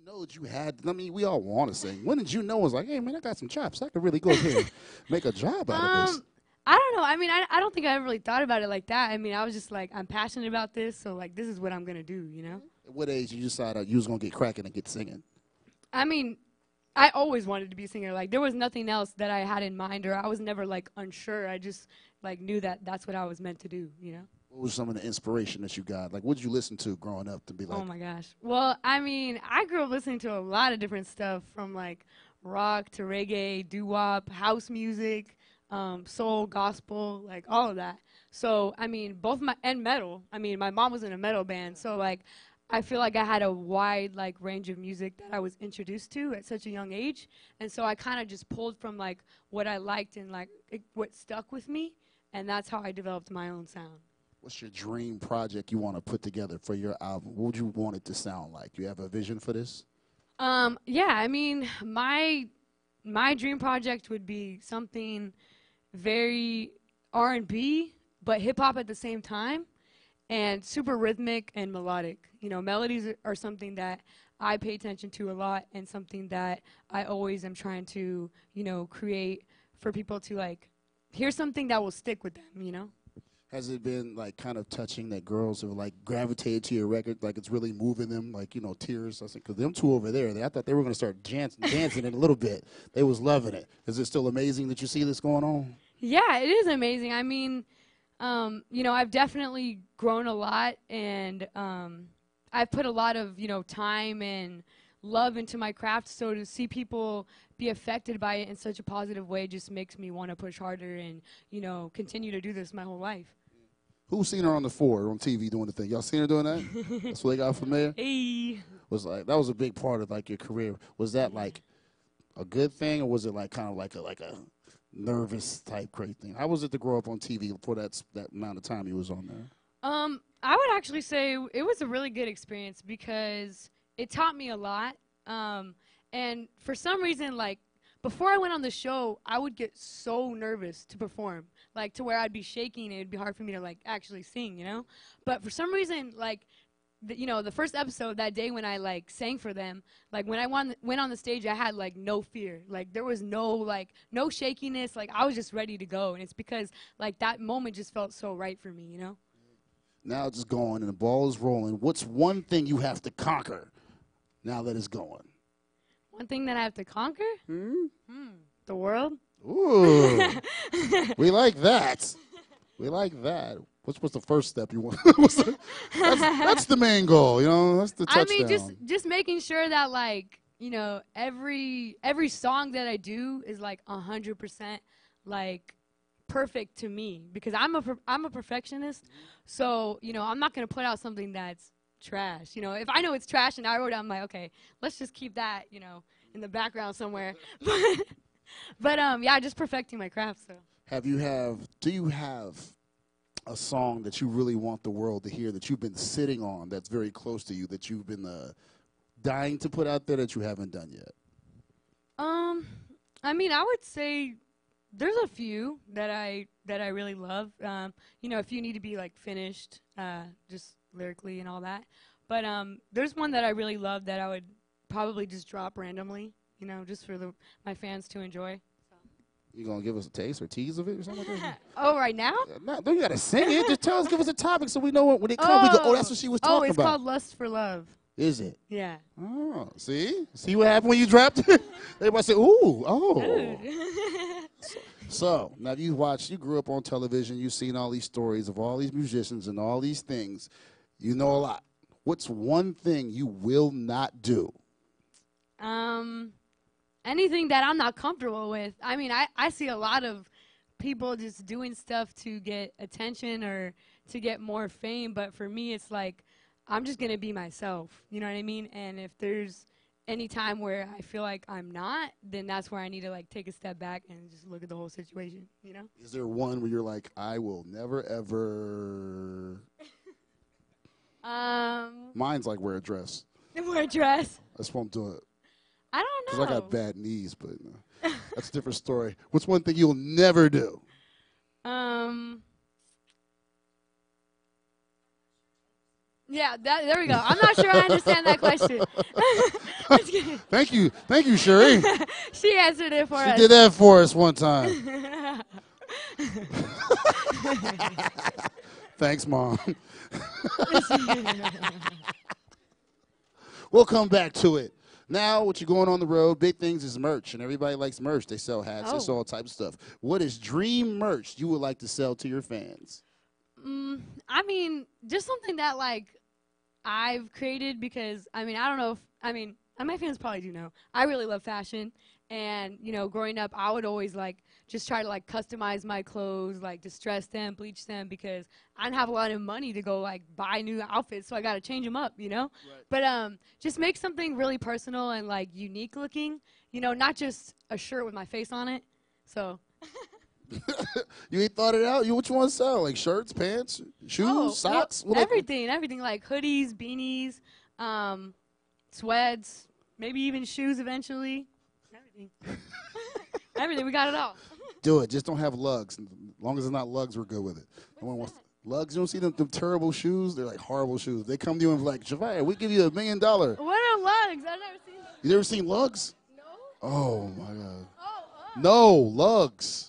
know that you had? I mean, we all want to sing. When did you know? It was like, hey man, I got some chops. I could really go here and make a job out of this. I don't know. I mean, I don't think I ever really thought about it like that. I mean, I was just like, I'm passionate about this, so like, this is what I'm gonna do, you know? At what age you decided you was gonna get cracking and get singing? I mean, I always wanted to be a singer. Like, there was nothing else that I had in mind, or I was never like unsure. I just like knew that that's what I was meant to do, you know? What was some of the inspiration that you got? Like, what did you listen to growing up to be like? Oh my gosh. Well, I mean, I grew up listening to a lot of different stuff, from like rock to reggae, doo-wop, house music, soul, gospel, like all of that. So, I mean, and metal. I mean, my mom was in a metal band, so like, I feel like I had a wide like range of music that I was introduced to at such a young age, and so I kind of just pulled from like what I liked and like what stuck with me, and that's how I developed my own sound. What's your dream project you want to put together for your album? What would you want it to sound like? Do you have a vision for this? Yeah, I mean, my dream project would be something very R&B, but hip hop at the same time, and super rhythmic and melodic. You know, melodies are something that I pay attention to a lot, and something that I always am trying to, you know, create for people to like hear something that will stick with them, you know? Has it been like kind of touching that girls have like gravitated to your record, like it's really moving them, like, you know, tears? I said, because them two over there, I thought they were going to start dancing in a little bit. They was loving it. Is it still amazing that you see this going on? Yeah, it is amazing. I mean, you know, I've definitely grown a lot, and I've put a lot of, you know, time and love into my craft, so to see people be affected by it in such a positive way just makes me want to push harder and, you know, continue to do this my whole life. Who's seen her on the 4 on TV doing the thing? Y'all seen her doing that? That's what they got from there? Hey. Was like, that was a big part of like your career. Was that like a good thing, or was it like kind of like a nervous type great thing? How was it to grow up on TV for that amount of time you was on there? I would actually say it was a really good experience because it taught me a lot. And for some reason, like, before I went on the show, I would get so nervous to perform, like to where I'd be shaking and it'd be hard for me to like actually sing, you know? But for some reason, like, you know, the first episode that day when I like sang for them, like when I went on the stage, I had like no fear. Like there was no shakiness. Like I was just ready to go. And it's because like that moment just felt so right for me, you know? Now it's going and the ball is rolling. What's one thing you have to conquer now that it's going? One thing that I have to conquer? The world. Ooh. We like that. We like that. What's the first step you want? That's the main goal, you know? That's the touchdown. I mean, just making sure that, like, you know, every song that I do is, like, 100%, like, perfect to me. Because I'm a perfectionist, so, you know, I'm not going to put out something that's trash. You know, if I know it's trash and I wrote it, I'm like, okay, let's just keep that, you know, in the background somewhere. But yeah, just perfecting my craft. So. Do you have a song that you really want the world to hear that you've been sitting on that's very close to you that you've been dying to put out there that you haven't done yet? I mean, I would say there's a few that I really love. You know, a few need to be like finished, just lyrically and all that. But there's one that I really love that I would probably just drop randomly, you know, just for my fans to enjoy. So. You gonna give us a taste or tease of it or something like that? Oh, right now? No, don't you gotta sing it. Just tell us, give us a topic so we know when it comes. We go, oh, that's what she was talking about. Oh, it's called Lust for Love. Is it? Yeah. Oh, see what happened when you dropped it? Everybody say, ooh, oh. So now you grew up on television. You've seen all these stories of all these musicians and all these things. You know a lot. What's one thing you will not do? Anything that I'm not comfortable with. I mean, I see a lot of people just doing stuff to get attention or to get more fame, but for me, it's like, I'm just going to be myself. You know what I mean? And if there's any time where I feel like I'm not, then that's where I need to, like, take a step back and just look at the whole situation, you know? Is there one where you're like, I will never, ever... Mine's like wear a dress. Wear a dress? I just won't do it. I don't know. Because I got bad knees, but that's a different story. What's one thing you'll never do? Yeah, there we go. I'm not sure I understand that question. Just kidding. Thank you, Sherry. She answered it for us. She did that for us one time. Thanks, Mom. We'll come back to it. Now, what you're going on the road, big things is merch, and everybody likes merch. They sell hats, they sell all types of stuff. What is DreamMerged you would like to sell to your fans? I mean, just something that, like, I've created because, I mean, I don't know if, I mean, my fans probably do know. I really love fashion, and, you know, growing up, I would always, like, just try to, like, customize my clothes, like, distress them, bleach them, because I didn't have a lot of money to go, like, buy new outfits, so I got to change them up, you know? Right. But just make something really personal and, like, unique looking, you know, not just a shirt with my face on it, so. You ain't thought it out? What you want to sell? Like shirts, pants, shoes, socks? Well, everything, like hoodies, beanies, sweats, maybe even shoes eventually. Everything. Everything, we got it all. Do it. Just don't have lugs. As long as it's not lugs, we're good with it. No one wants lugs. You don't see them terrible shoes? They're like horrible shoes. They come to you and like, Zhavia, we give you $1 million. What are lugs? I've never seen them. You never seen lugs? No. Oh, my God. No, lugs.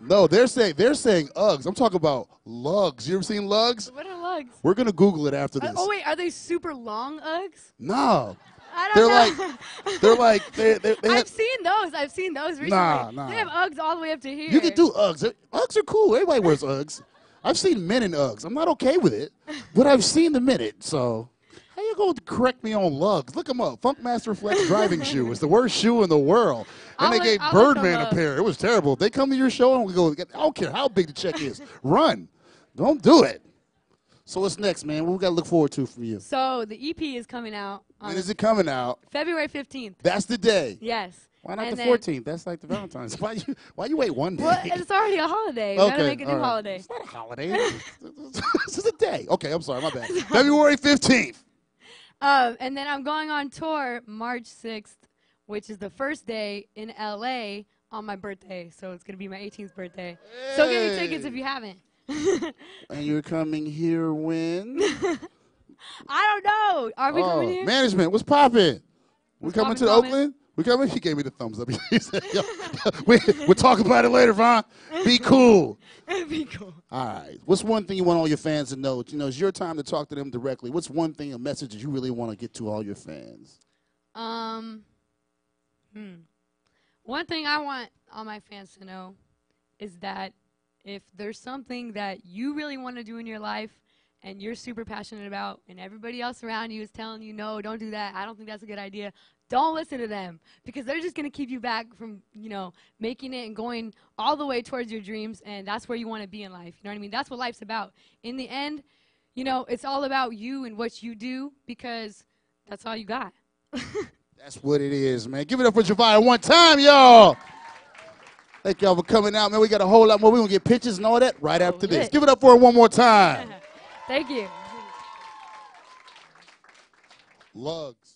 No, they're saying Uggs. I'm talking about lugs. You ever seen lugs? What are lugs? We're gonna Google it after this. Oh wait, are they super long Uggs? No. I don't know. They're like I've seen those recently. Nah. They have Uggs all the way up to here. You can do Uggs. Uggs are cool. Everybody wears Uggs. I've seen men in Uggs. I'm not okay with it, but I've seen them in it. So how you going to correct me on lugs? Look them up. Funkmaster Flex driving shoe is the worst shoe in the world. And they gave Birdman a pair. It was terrible. If they come to your show and we go, I don't care how big the check is. Run. Don't do it. So what's next, man? What we got to look forward to from you? So the EP is coming out. When is it coming out? February 15th. That's the day. Yes. Why not the 14th? That's like the Valentine's. Why you wait one day? Well, it's already a holiday. We got to make a new holiday. It's not a holiday. This is a day. Okay, I'm sorry. My bad. February 15th. And then I'm going on tour March 6th, which is the first day in LA on my birthday. So it's going to be my 18th birthday. Hey. So get your tickets if you haven't. And you're coming here when? I don't know. Are we coming here? Management, what's popping? We coming to Oakland? We coming? He gave me the thumbs up. He said, we'll talk about it later, Vaughn. Be cool. Be cool. All right. What's one thing you want all your fans to know? You know, it's your time to talk to them directly. What's one thing, a message that you really want to get to all your fans? One thing I want all my fans to know is that if there's something that you really want to do in your life and you're super passionate about and everybody else around you is telling you, no, don't do that, I don't think that's a good idea, don't listen to them because they're just going to keep you back from, you know, making it and going all the way towards your dreams, and that's where you want to be in life. You know what I mean? That's what life's about. In the end, you know, it's all about you and what you do because that's all you got. That's what it is, man. Give it up for Zhavia one time, y'all. Thank y'all for coming out, man. We got a whole lot more. We're going to get pictures and all that right after this. Give it up for her one more time. Thank you. Lugs.